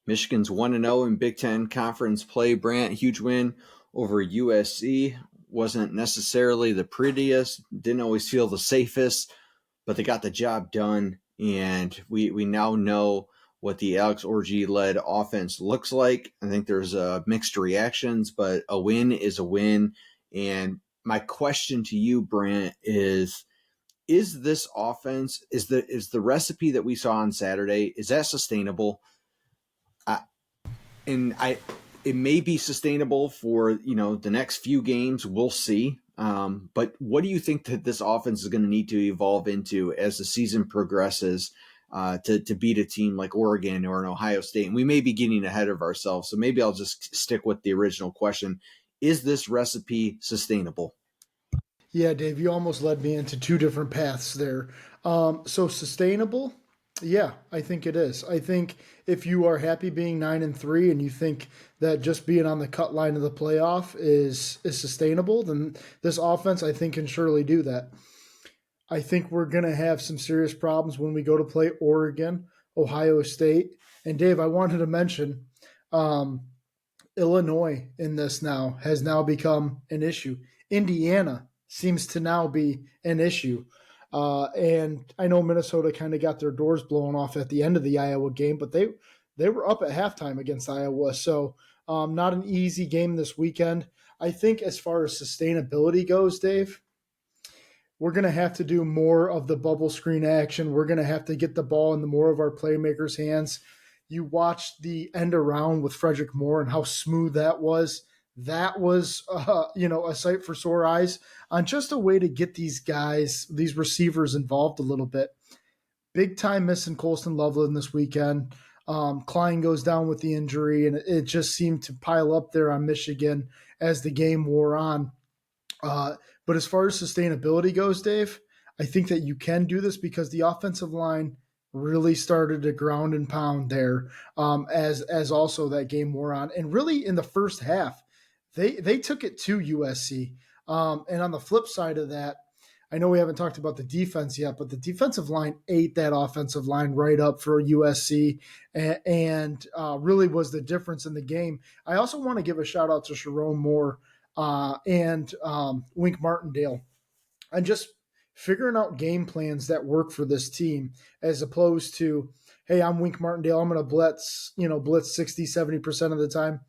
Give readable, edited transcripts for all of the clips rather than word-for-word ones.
Michigan's 1-0 in Big Ten Conference play. Brant, huge win over USC. Wasn't necessarily the prettiest, didn't always feel the safest, but they got the job done. And we now know what the Alex Orji-led offense looks like. I think there's mixed reactions, but a win is a win. And my question to you, Brant, is this offense, is the recipe that we saw on Saturday, is that sustainable? It may be sustainable for the next few games. We'll see. But what do you think that this offense is going to need to evolve into as the season progresses to beat a team like Oregon or an Ohio State? And we may be getting ahead of ourselves, so maybe I'll just stick with the original question: is this recipe sustainable? Yeah, Dave, you almost led me into two different paths there. So sustainable, yeah, I think it is. I think if you are happy being 9-3 and you think that just being on the cut line of the playoff is sustainable, then this offense I think can surely do that. I think we're going to have some serious problems when we go to play Oregon, Ohio State, and Dave, I wanted to mention um, Illinois in this now has now become an issue. Indiana seems to now be an issue. And I know Minnesota kind of got their doors blown off at the end of the Iowa game, but they were up at halftime against Iowa. So not an easy game this weekend. I think as far as sustainability goes, Dave, we're going to have to do more of the bubble screen action. We're going to have to get the ball in the more of our playmakers' hands. You watched the end around with Frederick Moore and how smooth that was. That was, a sight for sore eyes on just a way to get these guys, these receivers involved a little bit. Big time missing Colston Loveland this weekend. Klein goes down with the injury, and it just seemed to pile up there on Michigan as the game wore on. But as far as sustainability goes, Dave, I think that you can do this because the offensive line really started to ground and pound there as also that game wore on. And really in the first half, they took it to USC. And on the flip side of that, I know we haven't talked about the defense yet, but the defensive line ate that offensive line right up for USC and really was the difference in the game. I also want to give a shout out to Sharon Moore and Wink Martindale and just figuring out game plans that work for this team as opposed to, hey, I'm Wink Martindale, I'm going to blitz 60, 70% of the time.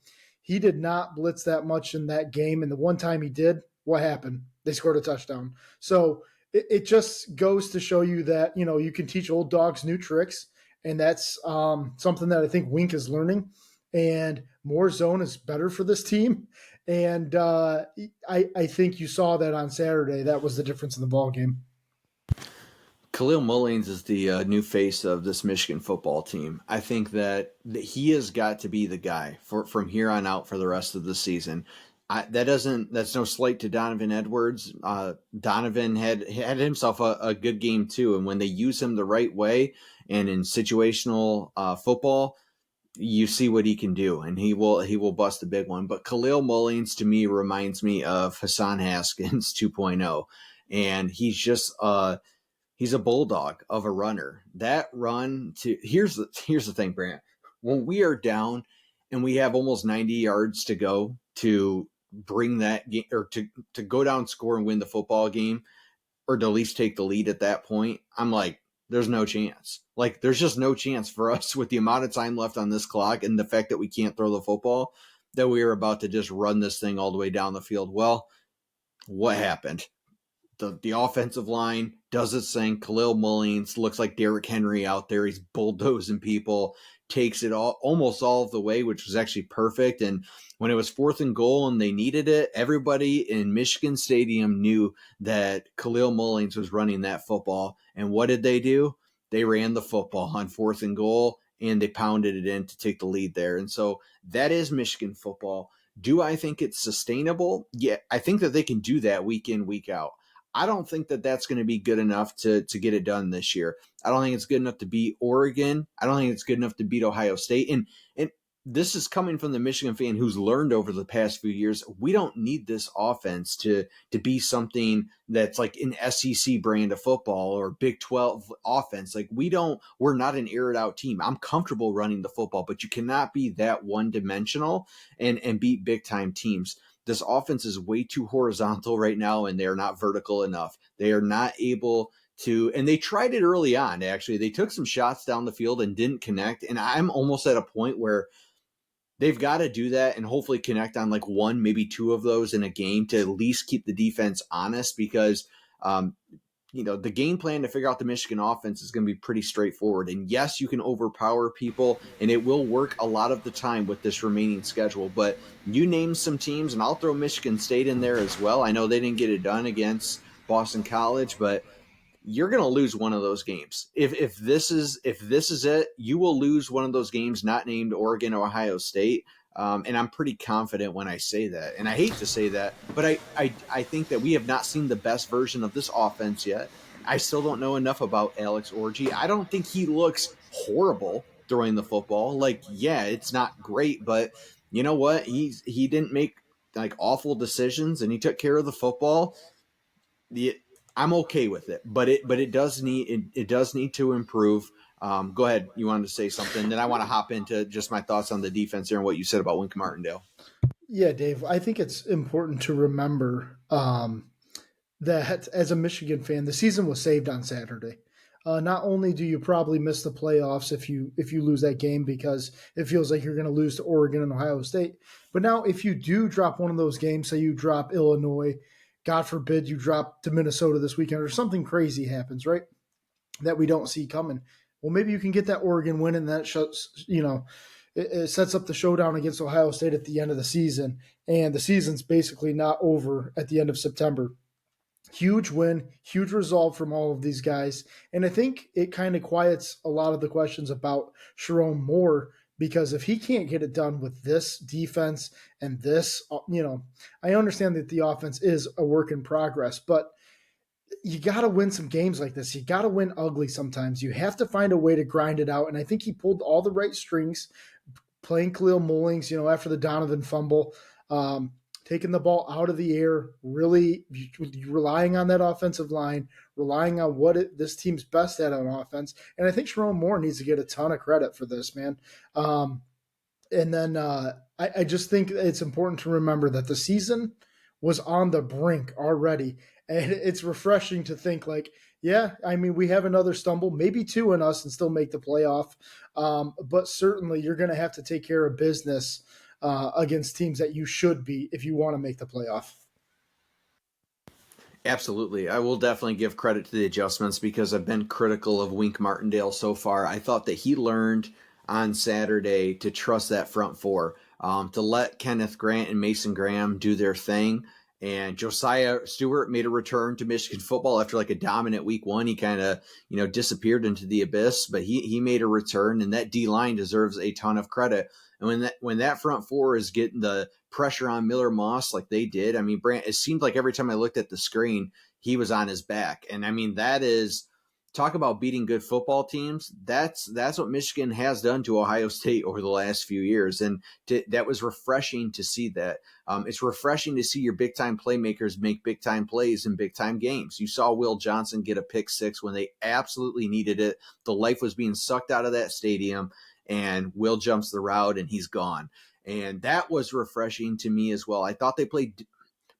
He did not blitz that much in that game. And the one time he did, what happened? They scored a touchdown. So it just goes to show you that, you can teach old dogs new tricks. And that's something that I think Wink is learning. And more zone is better for this team. And I think you saw that on Saturday. That was the difference in the ball game. Kahlil Mullings is the new face of this Michigan football team. I think that he has got to be the guy from here on out for the rest of the season. That's no slight to Donovan Edwards. Donovan had himself a good game too, and when they use him the right way and in situational football, you see what he can do, and he will bust a big one. But Kahlil Mullings to me reminds me of Hassan Haskins 2.0, and he's just he's a bulldog of a runner. That run to here's the thing, Brant. When we are down and we have almost 90 yards to go to bring that game or to go down, score, and win the football game, or to at least take the lead at that point, I'm like, there's no chance. Like, there's just no chance for us with the amount of time left on this clock and the fact that we can't throw the football that we are about to just run this thing all the way down the field. Well, what happened? The offensive line does its thing. Kahlil Mullings looks like Derrick Henry out there. He's bulldozing people, takes it almost all of the way, which was actually perfect. And when it was 4th and goal and they needed it, everybody in Michigan Stadium knew that Kahlil Mullings was running that football. And what did they do? They ran the football on 4th and goal, and they pounded it in to take the lead there. And so that is Michigan football. Do I think it's sustainable? Yeah, I think that they can do that week in, week out. I don't think that that's going to be good enough to get it done this year. I don't think it's good enough to beat Oregon. I don't think it's good enough to beat Ohio State. And this is coming from the Michigan fan who's learned over the past few years. We don't need this offense to be something that's like an SEC brand of football or Big 12 offense. Like we're not an aired out team. I'm comfortable running the football, but you cannot be that one dimensional and beat big time teams. This offense is way too horizontal right now, and they're not vertical enough. They are not able to, and they tried it early on. Actually, they took some shots down the field and didn't connect. And I'm almost at a point where they've got to do that and hopefully connect on like one, maybe two of those in a game to at least keep the defense honest because, um, the game plan to figure out the Michigan offense is going to be pretty straightforward. And yes, you can overpower people, and it will work a lot of the time with this remaining schedule. But you name some teams, and I'll throw Michigan State in there as well. I know they didn't get it done against Boston College, but you're going to lose one of those games. If this is it, you will lose one of those games not named Oregon or Ohio State. And I'm pretty confident when I say that. And I hate to say that, but I think that we have not seen the best version of this offense yet. I still don't know enough about Alex Orji. I don't think he looks horrible throwing the football. Like, yeah, it's not great, but you know what? He didn't make like awful decisions, and he took care of the football. the I'm okay with it, but it does need to improve. Go ahead. You wanted to say something, then I want to hop into just my thoughts on the defense here and what you said about Wink Martindale. Yeah, Dave, I think it's important to remember that as a Michigan fan, the season was saved on Saturday. Not only do you probably miss the playoffs if you lose that game because it feels like you're going to lose to Oregon and Ohio State, but now if you do drop one of those games, say you drop Illinois, God forbid you drop to Minnesota this weekend, or something crazy happens, right? That we don't see coming. Well, maybe you can get that Oregon win, and that shuts it sets up the showdown against Ohio State at the end of the season, and the season's basically not over at the end of September. Huge win, huge resolve from all of these guys. And I think it kind of quiets a lot of the questions about Sharon Moore because if he can't get it done with this defense and this, I understand that the offense is a work in progress, but you got to win some games like this. You got to win ugly sometimes. You have to find a way to grind it out. And I think he pulled all the right strings playing Kahlil Mullings, after the Donovan fumble. Taking the ball out of the air, really relying on that offensive line, relying on this team's best at on offense. And I think Sharon Moore needs to get a ton of credit for this, man. And then I just think it's important to remember that the season was on the brink already. And it's refreshing to think like, yeah, I mean, we have another stumble, maybe two in us and still make the playoff. But certainly you're going to have to take care of business against teams that you should be if you want to make the playoff. Absolutely. I will definitely give credit to the adjustments because I've been critical of Wink Martindale so far. I thought that he learned on Saturday to trust that front four, to let Kenneth Grant and Mason Graham do their thing. And Josiah Stewart made a return to Michigan football after like a dominant week one. He kind of, disappeared into the abyss, but he made a return, and that D line deserves a ton of credit. And when that front four is getting the pressure on Miller Moss like they did, I mean, Brant, it seemed like every time I looked at the screen, he was on his back. And I mean, that is talk about beating good football teams. That's what Michigan has done to Ohio State over the last few years, and that was refreshing to see that. It's refreshing to see your big time playmakers make big time plays in big time games. You saw Will Johnson get a pick six when they absolutely needed it. The life was being sucked out of that stadium, and Will jumps the route and he's gone. And that was refreshing to me as well. I thought they played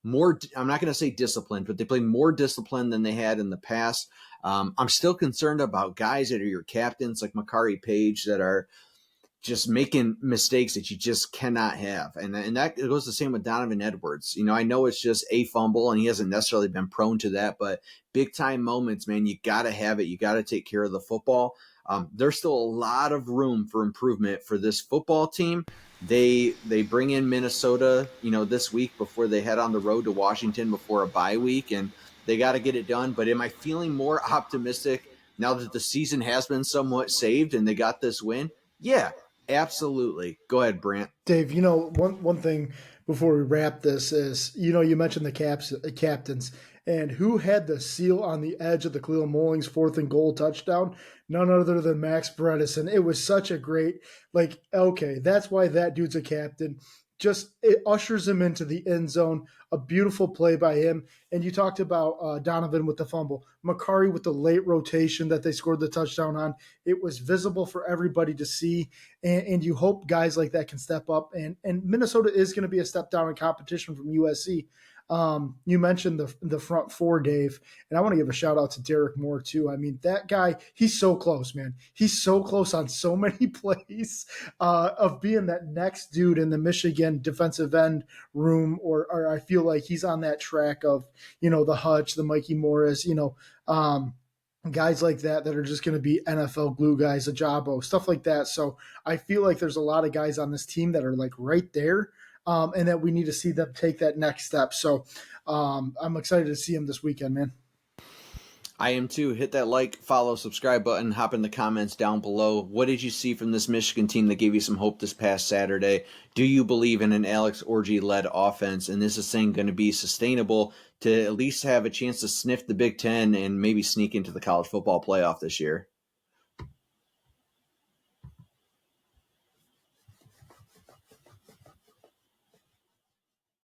more, I'm not going to say disciplined, but they played more disciplined than they had in the past. I'm still concerned about guys that are your captains like Makari Page that are just making mistakes that you just cannot have. And that goes the same with Donovan Edwards. I know it's just a fumble and he hasn't necessarily been prone to that, but big time moments, man, you got to have it. You got to take care of the football. There's still a lot of room for improvement for this football team. They bring in Minnesota, this week before they head on the road to Washington before a bye week, and they got to get it done. But am I feeling more optimistic now that the season has been somewhat saved and they got this win? Yeah, absolutely. Go ahead, Brant. Dave, one thing before we wrap this is, you mentioned the captains, And who had the seal on the edge of the Kahlil Mullings 4th-and-goal touchdown? None other than Max Bredesen. It was such a great, like, okay, that's why that dude's a captain. Just it ushers him into the end zone. A beautiful play by him. And you talked about Donovan with the fumble, Makari with the late rotation that they scored the touchdown on. It was visible for everybody to see, and you hope guys like that can step up. And Minnesota is going to be a step down in competition from USC. You mentioned the front four, Dave, and I want to give a shout out to Derek Moore too. I mean, that guy, he's so close, man. He's so close on so many plays of being that next dude in the Michigan defensive end room, or I feel like he's on that track of, the Hutch, the Mikey Morris, guys like that are just going to be NFL glue guys, a Jabo, stuff like that. So I feel like there's a lot of guys on this team that are like right there, and that we need to see them take that next step. So I'm excited to see him this weekend, man. I am too. Hit that like, follow, subscribe button. Hop in the comments down below. What did you see from this Michigan team that gave you some hope this past Saturday? Do you believe in an Alex Orji-led offense? And is this thing going to be sustainable to at least have a chance to sniff the Big Ten and maybe sneak into the college football playoff this year?